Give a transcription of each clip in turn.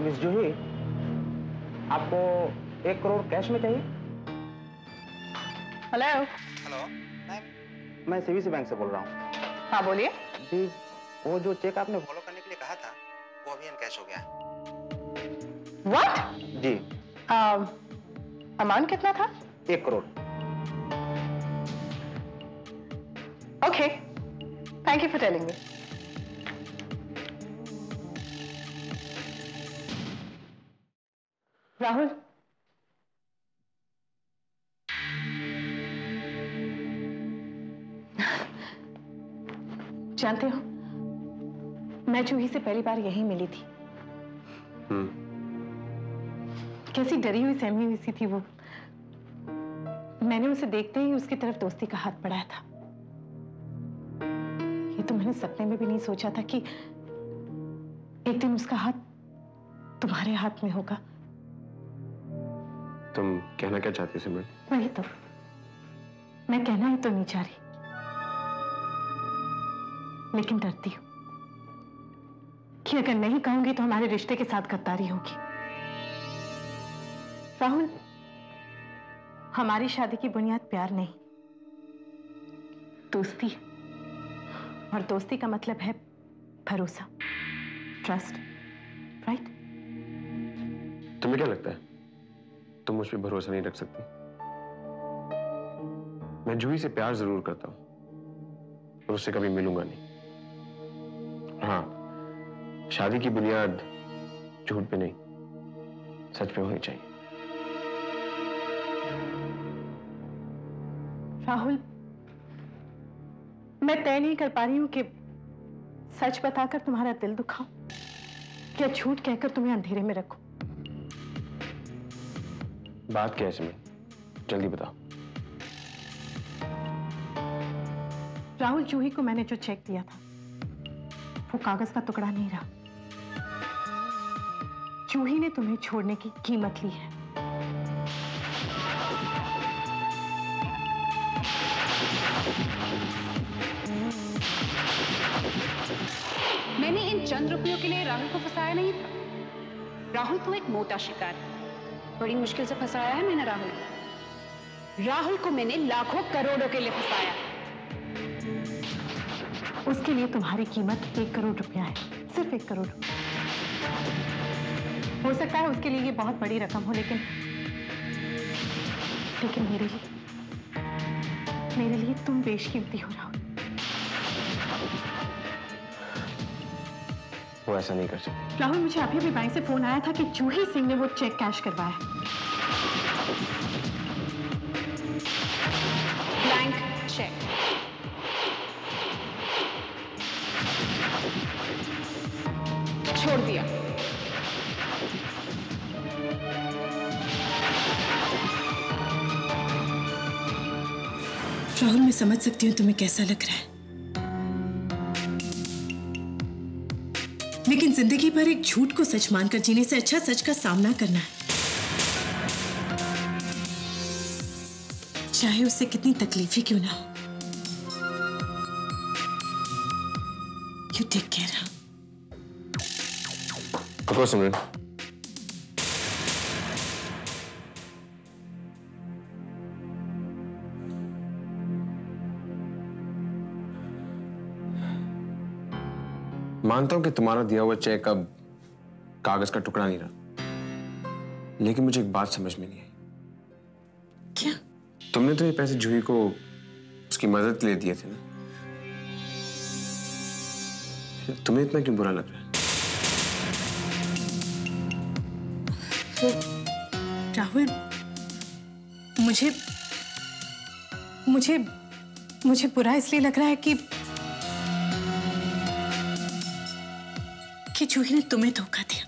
Miss जूही, आपको 1 crore cash में चाहिए? हेलो। हेलो मैम, मैं सीवीसी बैंक से बोल रहा हूँ। हाँ बोलिए। जी, वो जो चेक आपने फॉलो करने के लिए कहा था वो अभी कैश हो गया है। व्हाट? जी। अमाउंट कितना था? 1 crore. Okay, thank you for telling me. Rahul, जानते हो, मैं जूही से पहली बार यहीं मिली थी। कैसी डरी हुई सहमी हुई सी थी वो। मैंने उसे देखते ही उसकी तरफ दोस्ती का हाथ बढ़ाया था। ये तो मैंने सपने में भी नहीं सोचा था कि एक दिन उसका हाथ तुम्हारे हाथ में होगा। तुम कहना क्या चाहती सिमरन? वही तो, मैं कहना ही तो नहीं चाह रही, लेकिन डरती हूं कि अगर नहीं कहूंगी तो हमारे रिश्ते के साथ गद्दारी होगी। राहुल, हमारी शादी की बुनियाद प्यार नहीं, दोस्ती है। और दोस्ती का मतलब है भरोसा, ट्रस्ट, राइट? तुम्हें क्या लगता है तुम मुझ पर भरोसा नहीं रख सकती? मैं जूही से प्यार जरूर करता हूं और उससे कभी मिलूंगा नहीं। हाँ, शादी की बुनियाद झूठ पे नहीं, सच पे होनी चाहिए। राहुल, मैं तय नहीं कर पा रही हूं कि सच बताकर तुम्हारा दिल दुखाऊं या झूठ कहकर तुम्हें अंधेरे में रखूं। बात क्या है सिमरन, जल्दी बताओ। राहुल, जूही को मैंने जो चेक दिया था वो कागज का टुकड़ा नहीं रहा। जूही ने तुम्हें छोड़ने की कीमत ली है। मैंने इन चंद रुपयों के लिए राहुल को फंसाया नहीं था। राहुल तो एक मोटा शिकार है। बड़ी मुश्किल से फंसाया है मैंने राहुल को। राहुल को मैंने लाखों करोड़ों के लिए फंसाया। उसके लिए तुम्हारी कीमत 1 करोड़ रुपया है, सिर्फ 1 करोड़। हो सकता है उसके लिए ये बहुत बड़ी रकम हो, लेकिन मेरे लिए तुम बेशकीमती हो। राहुल, वो ऐसा नहीं कर सकती। राहुल, मुझे अभी भी बैंक से फोन आया था कि जूही सिंह ने वो चेक कैश करवाया। Blank cheque. छोड़ दिया। राहुल, मैं समझ सकती हूँ तुम्हें कैसा लग रहा है, लेकिन जिंदगी भर एक झूठ को सच मानकर जीने से अच्छा सच का सामना करना है, चाहे उससे कितनी तकलीफ ही क्यों ना हो। You take care. रुको सिमरन, मानता हूं कि तुम्हारा दिया हुआ चेक अब कागज का टुकड़ा नहीं रहा, लेकिन मुझे एक बात समझ में नहीं आई। क्या? तुमने तो ये पैसे जूही को उसकी मदद के लिए दिए थे ना, तुम्हें इतना क्यों बुरा लग रहा है? राहुल, मुझे बुरा इसलिए लग रहा है कि जूही ने तुम्हें धोखा दिया,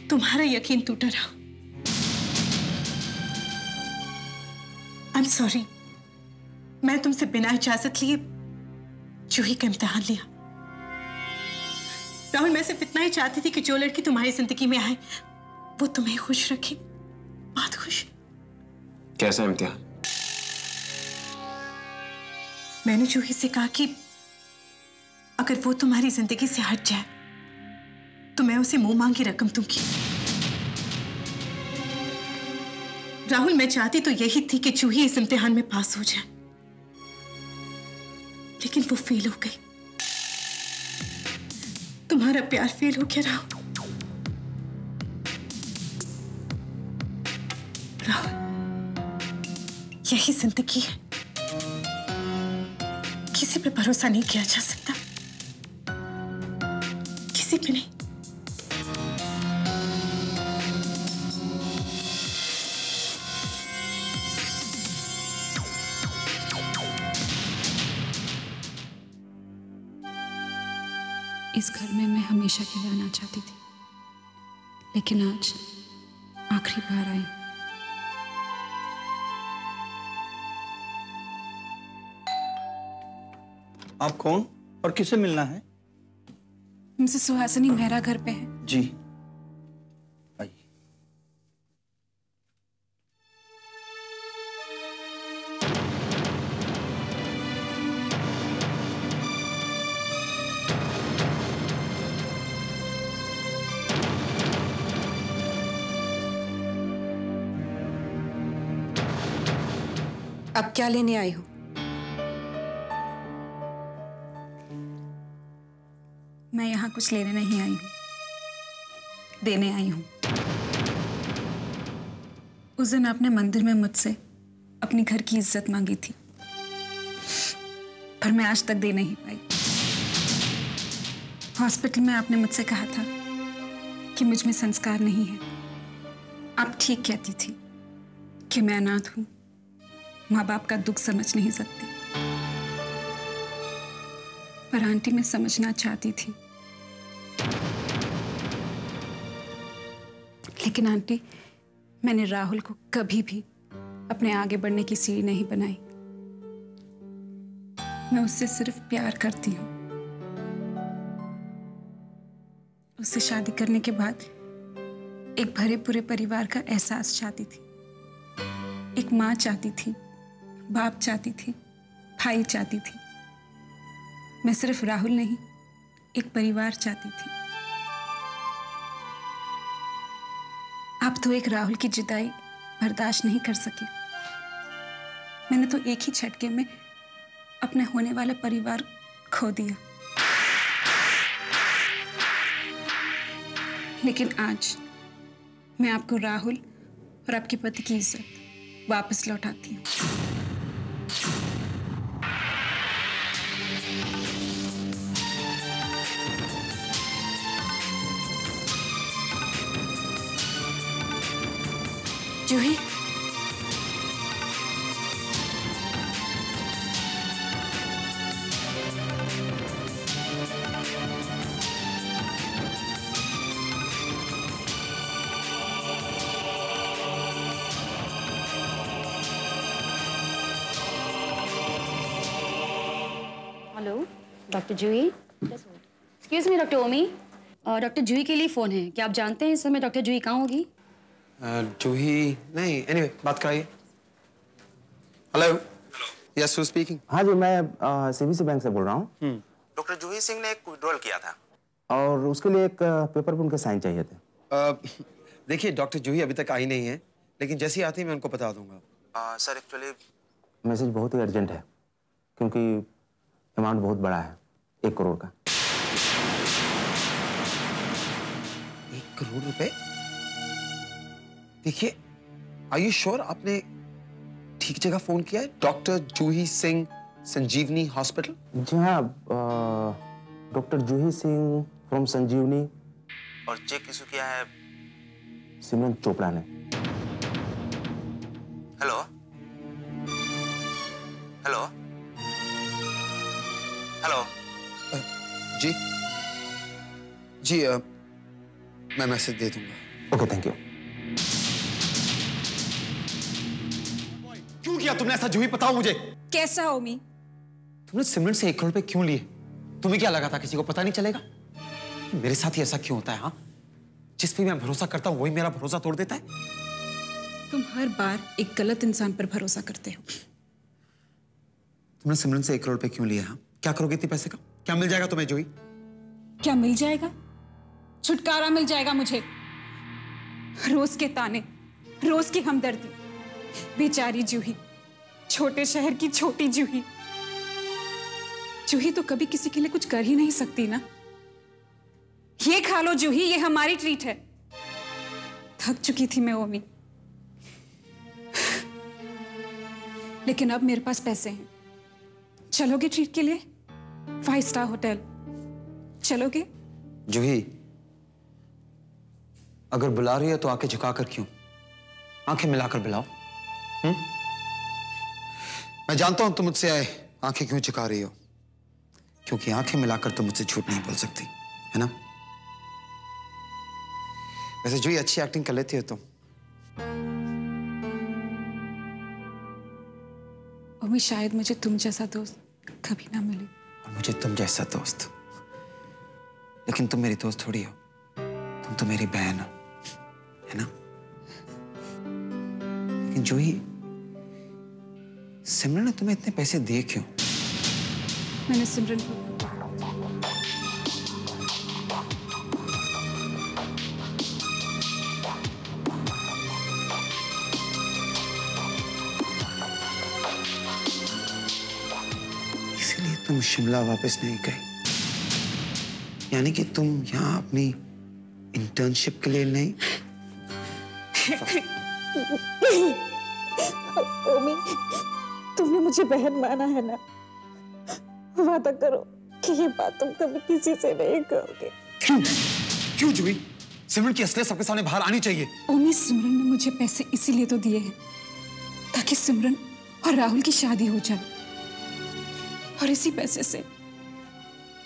तुम्हारा यकीन टूटा। रहा आई एम सॉरी, मैं तुमसे बिना इजाजत लिए जूही का इम्तिहान लिया। राहुल, मैं सिर्फ इतना ही चाहती थी कि जो लड़की तुम्हारी जिंदगी में आए वो तुम्हें खुश रखे, बहुत खुश। कैसा इम्तिहान? मैंने जूही से कहा कि अगर वो तुम्हारी जिंदगी से हट जाए तो मैं उसे मुंह मांगी रकम दूंगी। राहुल, मैं चाहती तो यही थी कि जूही इस इम्तिहान में पास हो जाए, लेकिन वो फेल हो गई। तुम्हारा प्यार फेल हो गया राहुल। राहुल, यही जिंदगी है, किसी पे भरोसा नहीं किया जा सकता, किसी पे नहीं। इस घर में मैं हमेशा के लिए आना चाहती थी, लेकिन आज आखिरी बार आई। आप कौन और किससे मिलना है? मिसेस सुहासिनी मेहरा घर पे है। जी आइए। अब क्या लेने आई हो? मैं यहाँ कुछ लेने नहीं आई हूँ, देने आई हूँ। उस दिन आपने मंदिर में मुझसे अपनी घर की इज्जत मांगी थी, पर मैं आज तक दे नहीं पाई। हॉस्पिटल में आपने मुझसे कहा था कि मुझ में संस्कार नहीं है। आप ठीक कहती थी कि मैं अनाथ हूँ, माँ बाप का दुख समझ नहीं सकती। पर आंटी, मैं समझना चाहती थी, लेकिन आंटी, मैंने राहुल को कभी भी अपने आगे बढ़ने की सीढ़ी नहीं बनाई। मैं उससे सिर्फ प्यार करती हूँ। उससे शादी करने के बाद एक भरे पूरे परिवार का एहसास चाहती थी। एक माँ चाहती थी, बाप चाहती थी, भाई चाहती थी। मैं सिर्फ राहुल नहीं, एक परिवार चाहती थी। आप तो एक राहुल की जुदाई बर्दाश्त नहीं कर सकी। मैंने तो एक ही झटके में अपने होने वाला परिवार खो दिया। लेकिन आज मैं आपको राहुल और आपके पति की इज्जत वापस लौटाती हूँ। जूही, हेलो, डॉक्टर जूही। एक्सक्यूज मी डॉक्टर ओमी, डॉक्टर जूही के लिए फ़ोन है। क्या आप जानते हैं इस समय डॉक्टर जूही कहाँ होगी? जूही नहीं, एनीवे बात कराइए। हेलो। Yes, who speaking? हाँ जी, मैं सीबीसी बैंक से बोल रहा हूँ। डॉक्टर जूही सिंह ने एक विड्रॉल किया था और उसके लिए एक पेपर पे उनके साइन चाहिए थे। देखिए, डॉक्टर जूही अभी तक आई नहीं है, लेकिन जैसी आती है मैं उनको बता दूंगा। सर एक्चुअली मैसेज बहुत ही अर्जेंट है, क्योंकि अमाउंट बहुत बड़ा है, 1 करोड़ का। 1 करोड़ रुपए? देखिए, आर यू श्योर आपने ठीक जगह फोन किया है? Doctor Juhi Singh, Sanjeevani hospital? जी हाँ, डॉक्टर जूही सिंह फ्रॉम संजीवनी। और चेक इशू किया है सिमरन चोपड़ा ने। Hello hello hello. जी जी, मैं मैसेज दे दूंगा। Okay, thank you. क्यों किया तुमने ऐसा जूही? बताओ मुझे। कैसा ओमी? तुमने सिमरन से 1 करोड़ रुपए क्यों लिए? तुम्हें क्या लगा था किसी को पता नहीं चलेगा? मेरे साथ ही ऐसा क्यों होता है? हाँ, जिस पे मैं भरोसा करता हूँ वही मेरा भरोसा तोड़ देता है। तुम हर बार एक गलत इंसान पर भरोसा करते हो। तुमने सिमरन से 1 करोड़ रुपए क्यों लिए? हाँ, क्या करोगे इतने पैसे का? क्या मिल जाएगा तुम्हें जूही? क्या मिल जाएगा? छुटकारा मिल जाएगा मुझे। रोज के ताने, रोज की हमदर्दी। बेचारी जूही, छोटे शहर की छोटी जूही। जूही तो कभी किसी के लिए कुछ कर ही नहीं सकती ना। ये खा लो जूही, ये हमारी ट्रीट है। थक चुकी थी मैं ओमी, लेकिन अब मेरे पास पैसे हैं। चलोगे ट्रीट के लिए? 5 स्टार होटल चलोगे? जूही, अगर बुला रही है तो आंखें झुकाकर क्यों? आंखें मिलाकर बुलाओ। मैं जानता हूं तुम मुझसे आए आंखें क्यों झुका रही हो, क्योंकि आंखें मिलाकर तुम मुझसे झूठ नहीं बोल सकती, है ना? वैसे जूही अच्छी एक्टिंग कर लेती हो तुम। ओमी, शायद मुझे तुम जैसा दोस्त कभी ना मिले। और मुझे तुम जैसा दोस्त। लेकिन तुम मेरी दोस्त थोड़ी हो, तुम तो मेरी बहन हो, है ना? लेकिन जूही, सिमरन ने तुम्हें इतने पैसे दिए क्यों? मैंने सिमरन को इसीलिए तुम शिमला वापस नहीं गई? यानी कि तुम यहाँ अपनी इंटर्नशिप के लिए नहीं? ओमी, तुमने मुझे बहन माना है ना? वादा करो कि ये बात तुम कभी किसी से नहीं करोगे। क्यों जूही? सिमरन की असलियत सबके सामने बाहर आनी चाहिए। ओमी, सिमरन ने मुझे पैसे इसीलिए तो दिए हैं ताकि सिमरन और राहुल की शादी हो जाए। और इसी पैसे से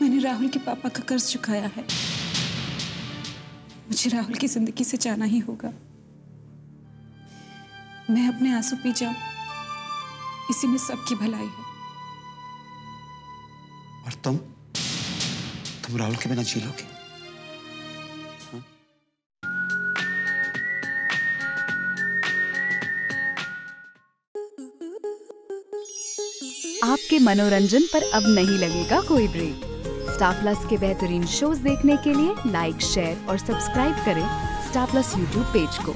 मैंने राहुल के पापा का कर्ज चुकाया है। मुझे राहुल की जिंदगी से जाना ही होगा। मैं अपने आंसू पी जाऊं, इसी में सबकी भलाई है। और तुम राहुल के बिना जी लोगे? आपके मनोरंजन पर अब नहीं लगेगा कोई ब्रेक। स्टार प्लस के बेहतरीन शोज देखने के लिए लाइक, शेयर और सब्सक्राइब करें स्टार प्लस यूट्यूब पेज को।